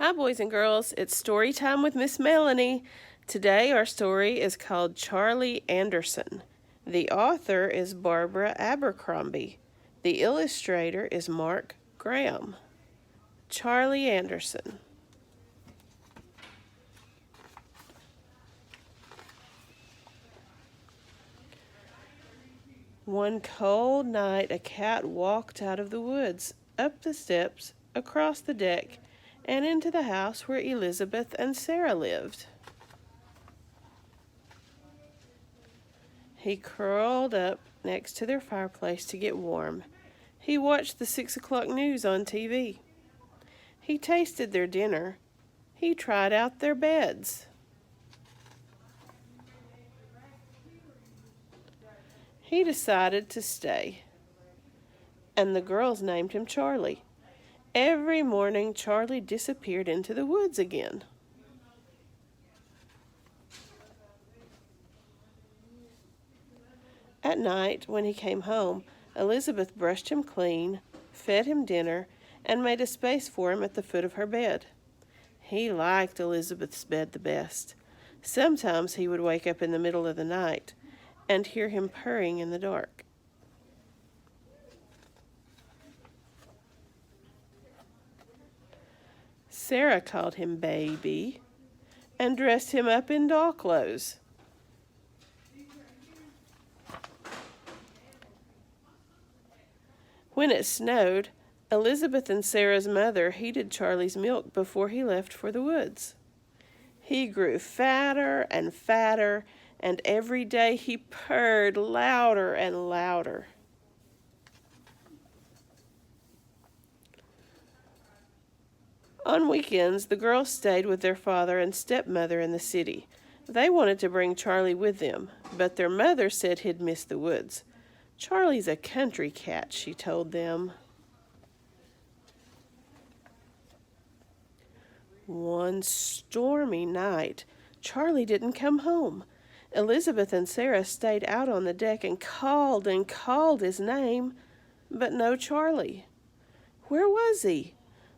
Hi, boys and girls. It's story time with Miss Melanie. Today, our story is called Charlie Anderson. The author is Barbara Abercrombie. The illustrator is Mark Graham. Charlie Anderson. One cold night, a cat walked out of the woods, up the steps, across the deck, and into the house where Elizabeth and Sarah lived. He curled up next to their fireplace to get warm. He watched the 6 o'clock news on TV. He tasted their dinner. He tried out their beds. He decided to stay, and the girls named him Charlie. Every morning, Charlie disappeared into the woods again. At night, when he came home, Elizabeth brushed him clean, fed him dinner, and made a space for him at the foot of her bed. He liked Elizabeth's bed the best. Sometimes he would wake up in the middle of the night and hear him purring in the dark. Sarah called him baby and dressed him up in doll clothes. When it snowed, Elizabeth and Sarah's mother heated Charlie's milk before he left for the woods. He grew fatter and fatter, and every day he purred louder and louder. On weekends, the girls stayed with their father and stepmother in the city. They wanted to bring Charlie with them, but their mother said he'd miss the woods. Charlie's a country cat, she told them. One stormy night, Charlie didn't come home. Elizabeth and Sarah stayed out on the deck and called his name, but no Charlie. Where was he?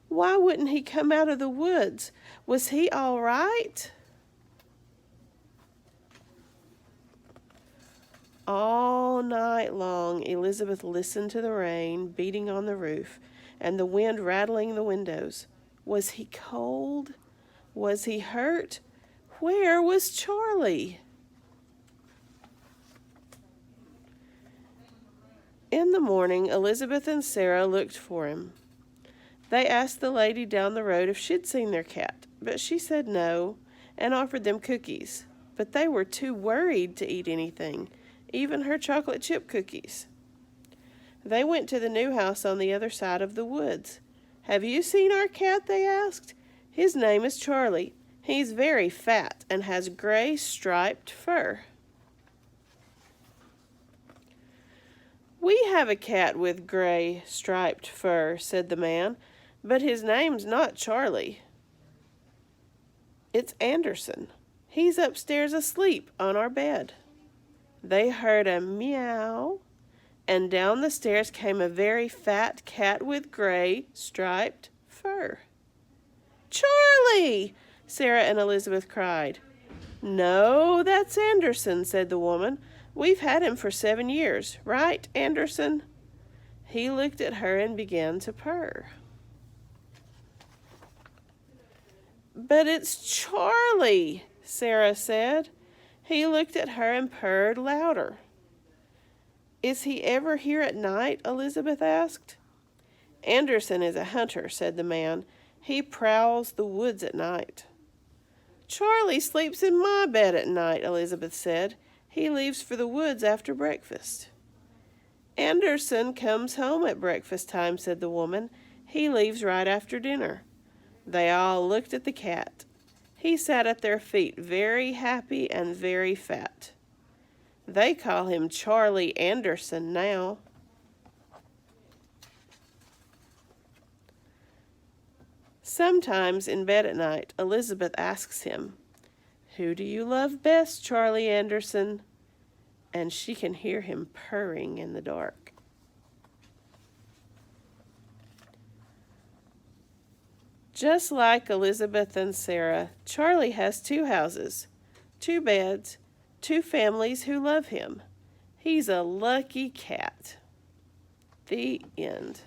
Why wouldn't he come out of the woods? Was he all right? All night long, Elizabeth listened to the rain beating on the roof and the wind rattling the windows. Was he cold? Was he hurt? Where was Charlie? In the morning, Elizabeth and Sarah looked for him. They asked the lady down the road if she'd seen their cat, but she said no and offered them cookies. But they were too worried to eat anything, even her chocolate chip cookies. They went to the new house on the other side of the woods. Have you seen our cat? They asked. His name is Charlie. He's very fat and has gray striped fur. We have a cat with gray striped fur, said the man, but his name's not Charlie. It's Anderson. He's upstairs asleep on our bed. They heard a meow, and down the stairs came a very fat cat with gray striped fur. Charlie! Sarah and Elizabeth cried. No, that's Anderson, said the woman. We've had him for 7 years, right, Anderson? He looked at her and began to purr. But it's Charlie, Sarah said. He looked at her and purred louder. Is he ever here at night? Elizabeth asked. Anderson is a hunter, said the man. He prowls the woods at night. Charlie sleeps in my bed at night, Elizabeth said. He leaves for the woods after breakfast. Anderson comes home at breakfast time, said the woman. He leaves right after dinner. They all looked at the cat. He sat at their feet, very happy and very fat. They call him Charlie Anderson now. Sometimes in bed at night, Elizabeth asks him, Who do you love best, Charlie Anderson? And she can hear him purring in the dark. Just like Elizabeth and Sarah, Charlie has 2 houses, 2 beds, 2 families who love him. He's a lucky cat. The end.